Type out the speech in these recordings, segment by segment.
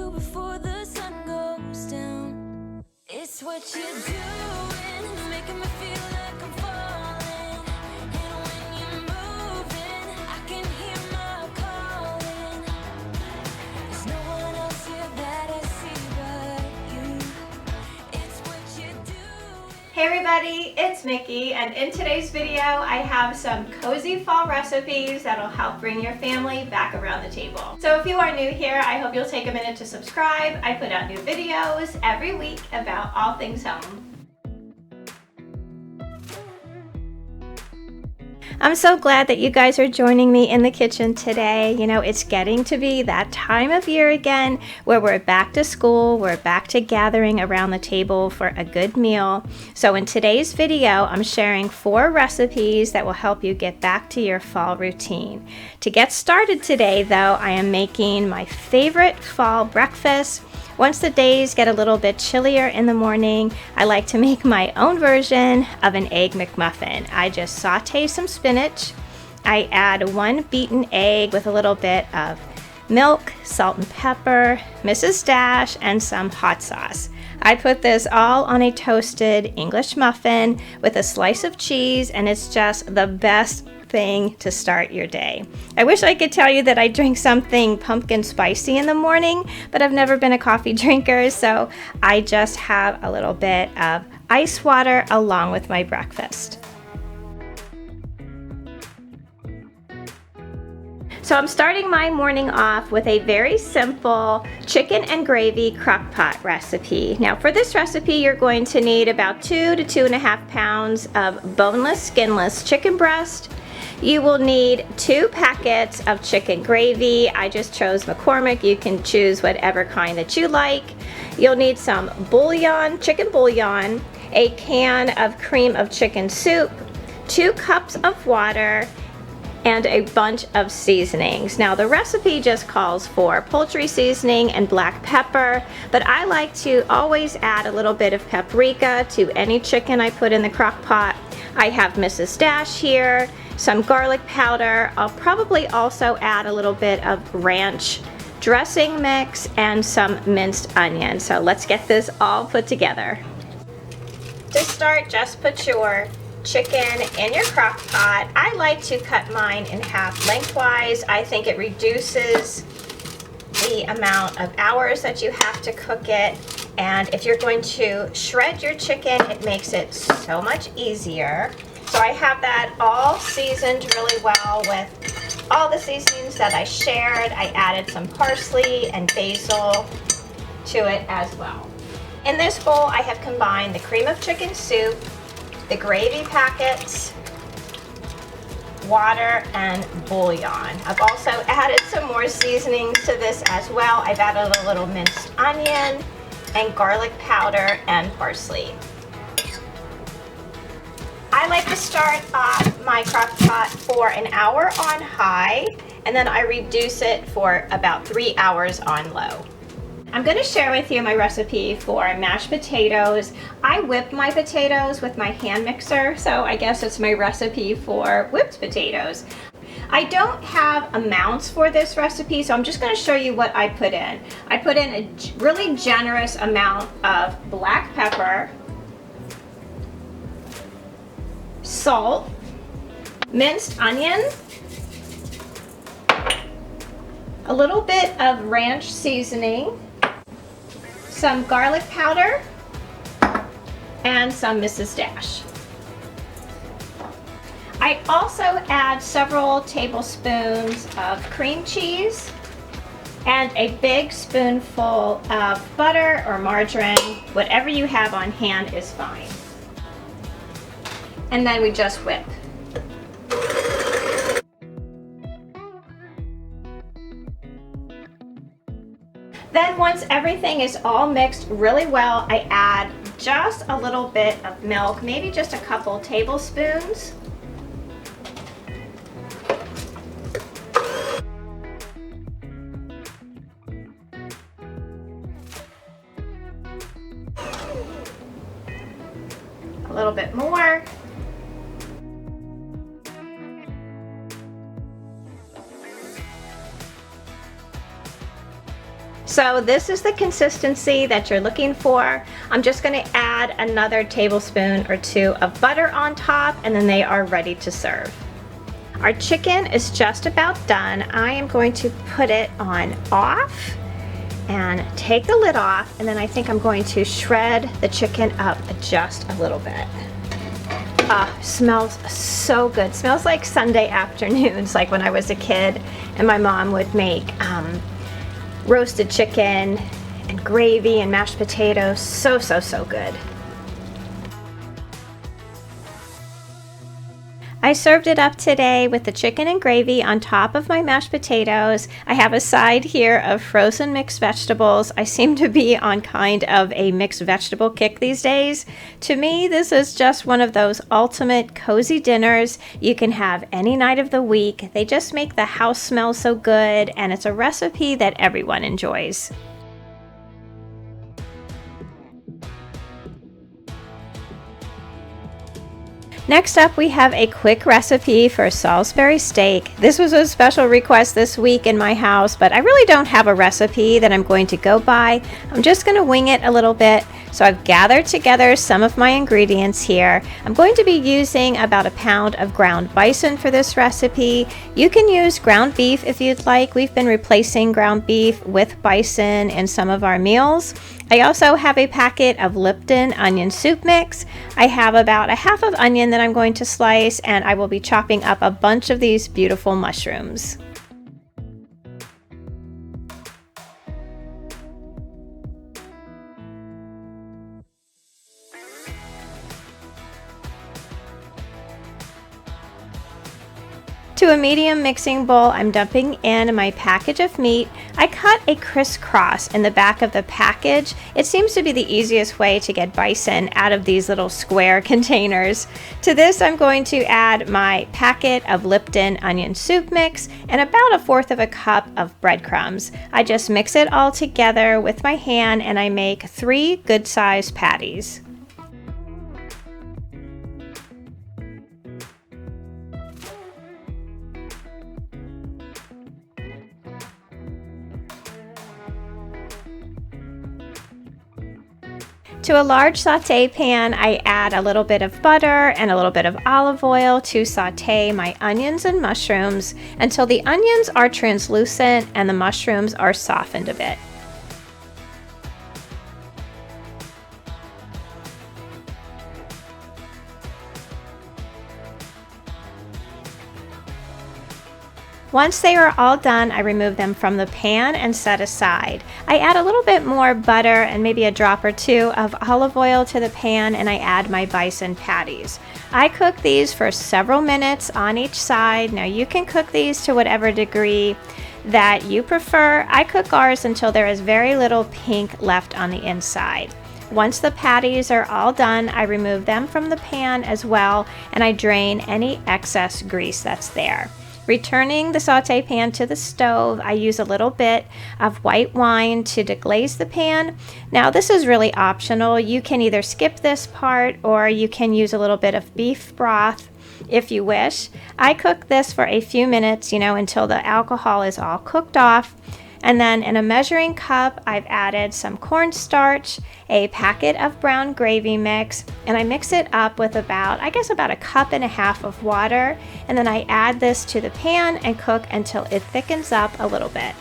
do before the sun goes down. It's what you're doing, making me feel like I'm falling. And when you're moving, I can hear my calling. There's no one else here that I see but you. It's what you're doing. Hey everybody, it's Mickey, and in today's video I have some cozy fall recipes that'll help bring your family back around the table. So if you are new here, I hope you'll take a minute to subscribe. I put out new videos every week about all things home. I'm so glad that you guys are joining me in the kitchen today. You know, it's getting to be that time of year again where we're back to school, we're back to gathering around the table for a good meal. So in today's video, I'm sharing 4 recipes that will help you get back to your fall routine. To get started today though, I am making my favorite fall breakfast. Once the days get a little bit chillier in the morning, I like to make my own version of an egg McMuffin. I just saute some spinach. I add 1 beaten egg with a little bit of milk, salt and pepper, Mrs. Dash, and some hot sauce. I put this all on a toasted English muffin with a slice of cheese, and it's just the best thing to start your day. I wish I could tell you that I drink something pumpkin spicy in the morning, but I've never been a coffee drinker, so I just have a little bit of ice water along with my breakfast. So I'm starting my morning off with a very simple chicken and gravy crock pot recipe. Now for this recipe, you're going to need about 2 to 2.5 pounds of boneless, skinless chicken breast. You will need 2 packets of chicken gravy. I just chose McCormick. You can choose whatever kind that you like. You'll need some bouillon, chicken bouillon, a can of cream of chicken soup, 2 cups of water, and a bunch of seasonings. Now the recipe just calls for poultry seasoning and black pepper, but I like to always add a little bit of paprika to any chicken I put in the crock pot. I have Mrs. Dash here, some garlic powder. I'll probably also add a little bit of ranch dressing mix and some minced onion. So let's get this all put together. To start, just put your chicken in your crock pot. I like to cut mine in half lengthwise. I think it reduces the amount of hours that you have to cook it. And if you're going to shred your chicken, it makes it so much easier. So I have that all seasoned really well with all the seasonings that I shared. I added some parsley and basil to it as well. In this bowl, I have combined the cream of chicken soup, the gravy packets, water, and bouillon. I've also added some more seasonings to this as well. I've added a little minced onion and garlic powder and parsley. I like to start off my crock pot for an hour on high, and then I reduce it for about 3 hours on low. I'm going to share with you my recipe for mashed potatoes. I whip my potatoes with my hand mixer, so I guess it's my recipe for whipped potatoes. I don't have amounts for this recipe, so I'm just going to show you what I put in. I put in a really generous amount of black pepper, salt, minced onion, a little bit of ranch seasoning, some garlic powder, and some Mrs. Dash. I also add several tablespoons of cream cheese and a big spoonful of butter or margarine. Whatever you have on hand is fine. And then we just whip. Then once everything is all mixed really well, I add just a little bit of milk, maybe just a couple tablespoons. A little bit more. So this is the consistency that you're looking for. I'm just going to add another tablespoon or two of butter on top, and then they are ready to serve. Our chicken is just about done. I am going to put it on off and take the lid off, and then I think I'm going to shred the chicken up just a little bit. Smells so good. Smells like Sunday afternoons, like when I was a kid and my mom would make roasted chicken and gravy and mashed potatoes. So good. I served it up today with the chicken and gravy on top of my mashed potatoes. I have a side here of frozen mixed vegetables. I seem to be on kind of a mixed vegetable kick these days. To me, this is just one of those ultimate cozy dinners you can have any night of the week. They just make the house smell so good, and it's a recipe that everyone enjoys. Next up, we have a quick recipe for Salisbury steak. This was a special request this week in my house, but I really don't have a recipe that I'm going to go by. I'm just going to wing it a little bit. So I've gathered together some of my ingredients here. I'm going to be using about a pound of ground bison for this recipe. You can use ground beef if you'd like. We've been replacing ground beef with bison in some of our meals. I also have a packet of Lipton onion soup mix. I have about a half of onion that I'm going to slice, and I will be chopping up a bunch of these beautiful mushrooms. To a medium mixing bowl, I'm dumping in my package of meat. I cut a crisscross in the back of the package. It seems to be the easiest way to get bison out of these little square containers. To this, I'm going to add my packet of Lipton onion soup mix and about 1/4 of a cup of breadcrumbs. I just mix it all together with my hand, and I make 3 good-sized patties. To a large sauté pan, I add a little bit of butter and a little bit of olive oil to sauté my onions and mushrooms until the onions are translucent and the mushrooms are softened a bit. Once they are all done, I remove them from the pan and set aside. I add a little bit more butter and maybe a drop or two of olive oil to the pan, and I add my bison patties. I cook these for several minutes on each side. Now you can cook these to whatever degree that you prefer. I cook ours until there is very little pink left on the inside. Once the patties are all done, I remove them from the pan as well, and I drain any excess grease that's there. Returning the sauté pan to the stove, I use a little bit of white wine to deglaze the pan. Now this is really optional. You can either skip this part or you can use a little bit of beef broth if you wish. I cook this for a few minutes, until the alcohol is all cooked off. And then in a measuring cup, I've added some cornstarch, a packet of brown gravy mix, and I mix it up with about a 1.5 cups of water. And then I add this to the pan and cook until it thickens up a little bit.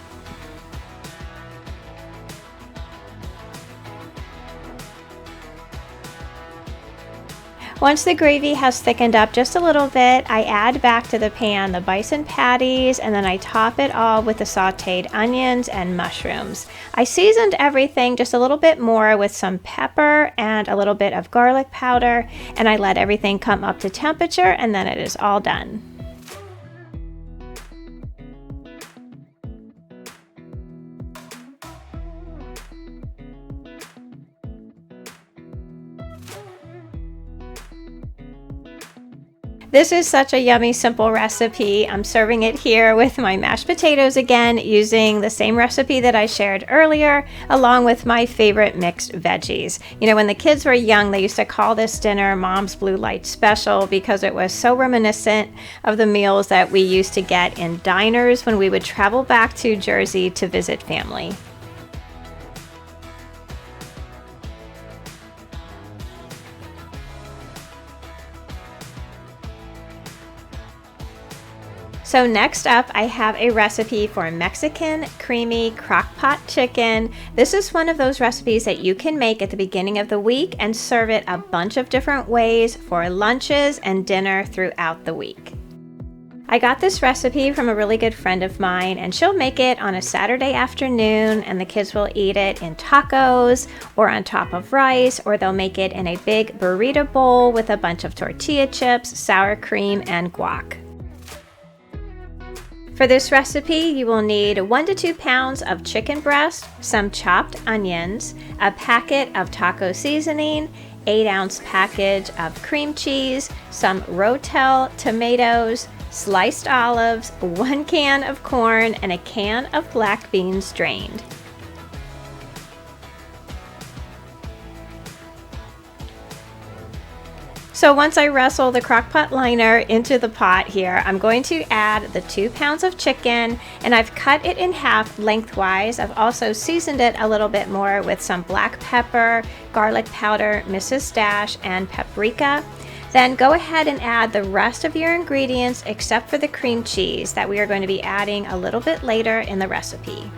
Once the gravy has thickened up just a little bit, I add back to the pan the bison patties, and then I top it all with the sautéed onions and mushrooms. I seasoned everything just a little bit more with some pepper and a little bit of garlic powder, and I let everything come up to temperature, and then it is all done. This is such a yummy, simple recipe. I'm serving it here with my mashed potatoes again, using the same recipe that I shared earlier, along with my favorite mixed veggies. When the kids were young, they used to call this dinner Mom's Blue Light Special because it was so reminiscent of the meals that we used to get in diners when we would travel back to Jersey to visit family. So next up, I have a recipe for Mexican creamy crock pot chicken. This is one of those recipes that you can make at the beginning of the week and serve it a bunch of different ways for lunches and dinner throughout the week. I got this recipe from a really good friend of mine, and she'll make it on a Saturday afternoon, and the kids will eat it in tacos or on top of rice, or they'll make it in a big burrito bowl with a bunch of tortilla chips, sour cream, and guac. For this recipe, you will need 1 to 2 pounds of chicken breast, some chopped onions, a packet of taco seasoning, 8-ounce package of cream cheese, some Rotel tomatoes, sliced olives, 1 can of corn, and a can of black beans drained. So once I wrestle the crock pot liner into the pot here, I'm going to add the 2 pounds of chicken, and I've cut it in half lengthwise. I've also seasoned it a little bit more with some black pepper, garlic powder, Mrs. Dash, and paprika. Then go ahead and add the rest of your ingredients except for the cream cheese that we are going to be adding a little bit later in the recipe.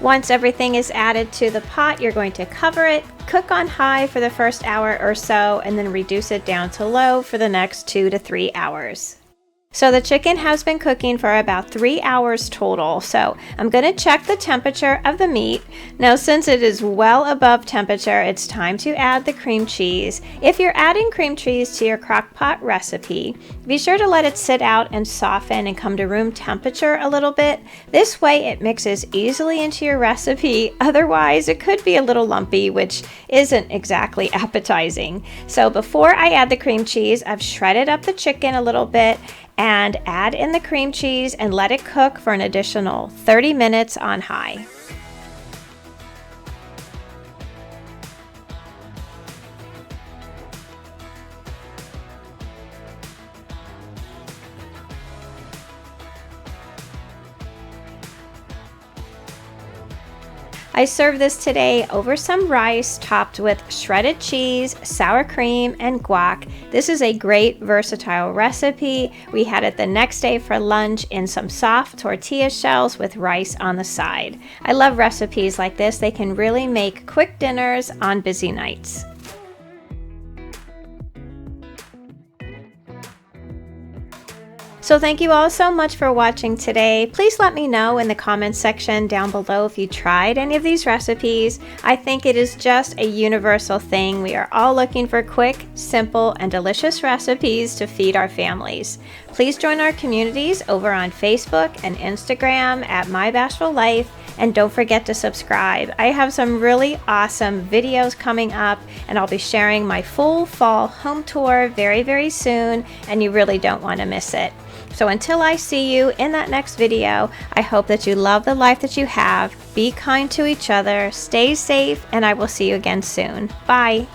Once everything is added to the pot, you're going to cover it, cook on high for the first hour or so, and then reduce it down to low for the next 2 to 3 hours. So the chicken has been cooking for about 3 hours total. So I'm going to check the temperature of the meat. Now, since it is well above temperature, it's time to add the cream cheese. If you're adding cream cheese to your crock pot recipe, be sure to let it sit out and soften and come to room temperature a little bit. This way it mixes easily into your recipe. Otherwise, it could be a little lumpy, which isn't exactly appetizing. So before I add the cream cheese, I've shredded up the chicken a little bit and add in the cream cheese and let it cook for an additional 30 minutes on high. I serve this today over some rice topped with shredded cheese, sour cream, and guac. This is a great versatile recipe. We had it the next day for lunch in some soft tortilla shells with rice on the side. I love recipes like this. They can really make quick dinners on busy nights. So thank you all so much for watching today. Please let me know in the comments section down below if you tried any of these recipes. I think it is just a universal thing. We are all looking for quick, simple, and delicious recipes to feed our families. Please join our communities over on Facebook and Instagram at My Bashful Life, and don't forget to subscribe. I have some really awesome videos coming up, and I'll be sharing my full fall home tour very, very soon, and you really don't want to miss it. So until I see you in that next video, I hope that you love the life that you have, be kind to each other, stay safe, and I will see you again soon. Bye.